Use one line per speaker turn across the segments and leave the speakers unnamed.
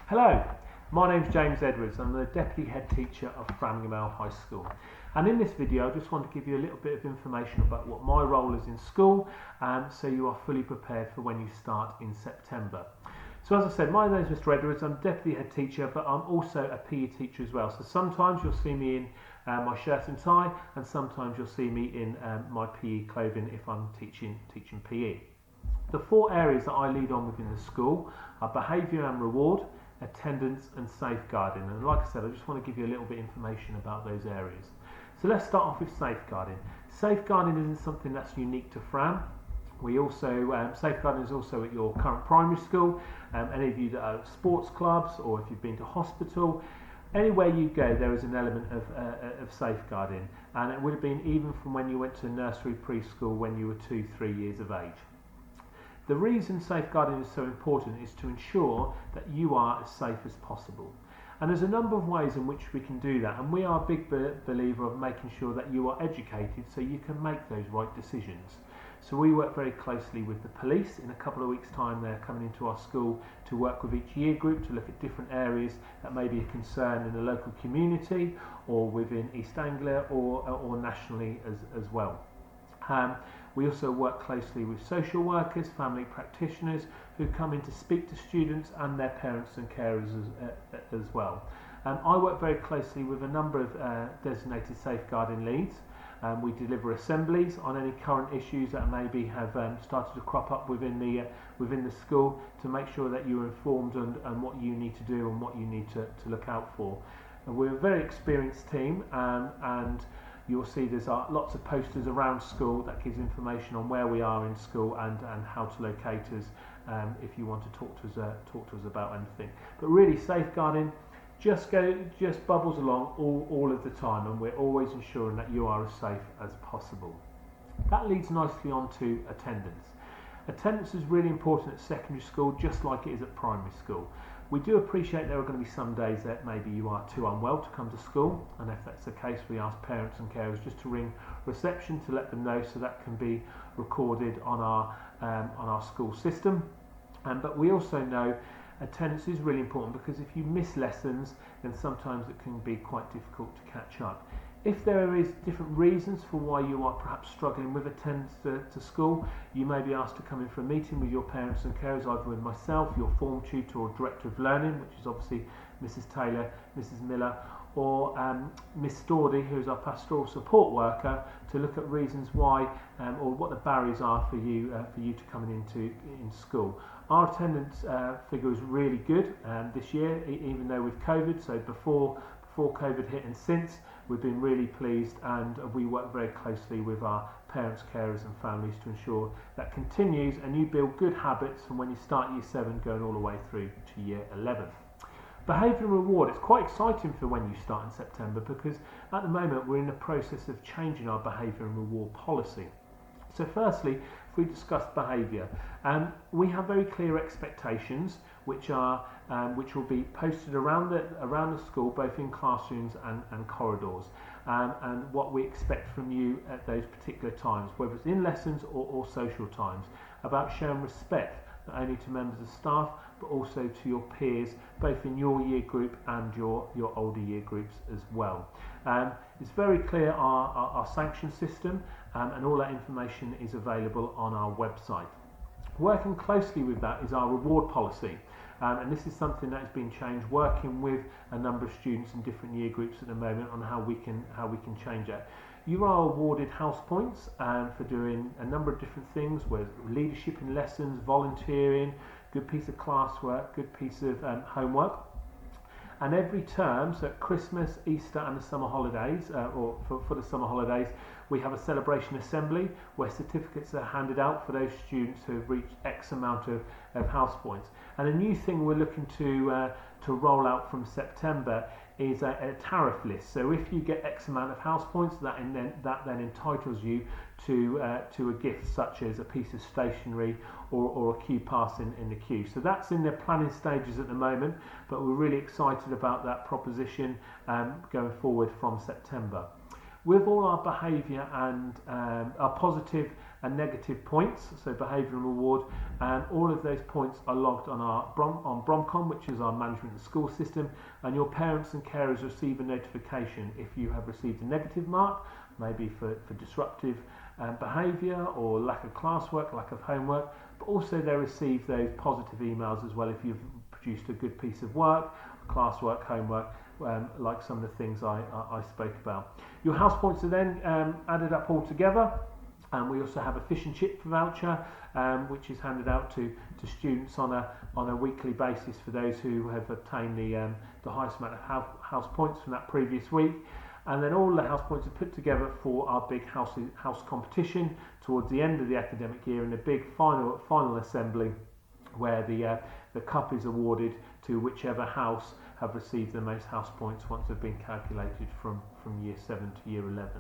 Hello, my name's James Edwards. I'm the Deputy Headteacher of Fram High School. And in this video I just want to give you a little bit of information about what my role is in school, so you are fully prepared for when you start in September. So as I said, my name is Mr Edwards. I'm Deputy Headteacher, but I'm also a PE teacher as well. So sometimes you'll see me in my shirt and tie, and sometimes you'll see me in my PE clothing if I'm teaching PE. The four areas that I lead on within the school are behaviour and reward, attendance and safeguarding. And like I said, I just want to give you a little bit of information about those areas. So let's start off with safeguarding. Safeguarding isn't something that's unique to Fram. We also, safeguarding is also at your current primary school. Any of you that are at sports clubs, or if you've been to hospital, anywhere you go there is an element of safeguarding, and it would have been even from when you went to nursery, preschool, when you were 2-3 years of age. The reason safeguarding is so important is to ensure that you are as safe as possible. And there's a number of ways in which we can do that, and we are a big believer of making sure that you are educated so you can make those right decisions. So we work very closely with the police. In a couple of weeks' time they're coming into our school to work with each year group to look at different areas that may be a concern in the local community or within East Anglia or nationally as well. We also work closely with social workers, family practitioners who come in to speak to students and their parents and carers as well. I work very closely with a number of designated safeguarding leads. We deliver assemblies on any current issues that maybe have started to crop up within the school to make sure that you're informed and what you need to do and what you need to look out for. And we're a very experienced team, and you'll see there's lots of posters around school that gives information on where we are in school and how to locate us if you want to talk to us about anything. But really, safeguarding just bubbles along all of the time, and we're always ensuring that you are as safe as possible. That leads nicely on to attendance. Attendance is really important at secondary school, just like it is at primary school. We do appreciate there are going to be some days that maybe you are too unwell to come to school, and if that's the case we ask parents and carers just to ring reception to let them know, so that can be recorded on our school system. But we also know attendance is really important, because if you miss lessons then sometimes it can be quite difficult to catch up. If there is different reasons for why you are perhaps struggling with attendance to school, you may be asked to come in for a meeting with your parents and carers, either with myself, your form tutor or director of learning, which is obviously Mrs Taylor, Mrs Miller, or Miss Stordy, who is our pastoral support worker, to look at reasons why or what the barriers are for you to coming in school. Our attendance figure is really good this year, even though with COVID, so before COVID hit and since, we've been really pleased, and we work very closely with our parents, carers and families to ensure that continues and you build good habits from when you start year 7 going all the way through to year 11. Behaviour and reward, it's quite exciting for when you start in September, because at the moment we're in the process of changing our behaviour and reward policy. So firstly, if we discuss behaviour, we have very clear expectations which will be posted around the school, both in classrooms and corridors, and what we expect from you at those particular times, whether it's in lessons or social times, about showing respect not only to members of staff but also to your peers, both in your year group and your older year groups as well. It's very clear our sanction system, and all that information is available on our website. Working closely with that is our reward policy, and this is something that has been changed, working with a number of students in different year groups at the moment on how we can change that. You are awarded house points for doing a number of different things, with leadership in lessons, volunteering, good piece of classwork, good piece of homework. And every term, so at Christmas, Easter and the summer holidays, or for the summer holidays, we have a celebration assembly where certificates are handed out for those students who have reached X amount of house points. And a new thing we're looking to roll out from September is a tariff list. So if you get X amount of house points, that then entitles you to a gift, such as a piece of stationery or a queue pass in the queue. So that's in the planning stages at the moment, but we're really excited about that proposition going forward from September. With all our behaviour and our positive and negative points, so behaviour and reward, and all of those points are logged on our Bromcom, which is our management and school system, and your parents and carers receive a notification if you have received a negative mark, maybe for disruptive behaviour or lack of classwork, lack of homework, but also they receive those positive emails as well if you've produced a good piece of work, classwork, homework, like some of the things I spoke about. Your house points are then added up all together, and we also have a fish and chip voucher, which is handed out to students on a weekly basis for those who have obtained the highest amount of house points from that previous week. And then all the house points are put together for our big house competition towards the end of the academic year, in a big final assembly where the cup is awarded to whichever house have received the most house points once they've been calculated from year 7 to year 11.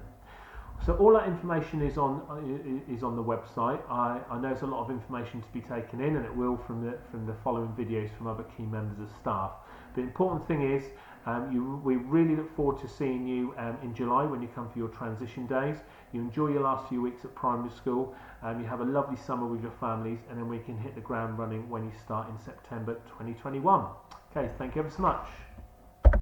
So all that information is on the website. I know there's a lot of information to be taken in, and it will from the following videos from other key members of staff. The important thing is we really look forward to seeing you in July when you come for your transition days. You enjoy your last few weeks at primary school, you have a lovely summer with your families, and then we can hit the ground running when you start in September 2021. Okay, thank you ever so much.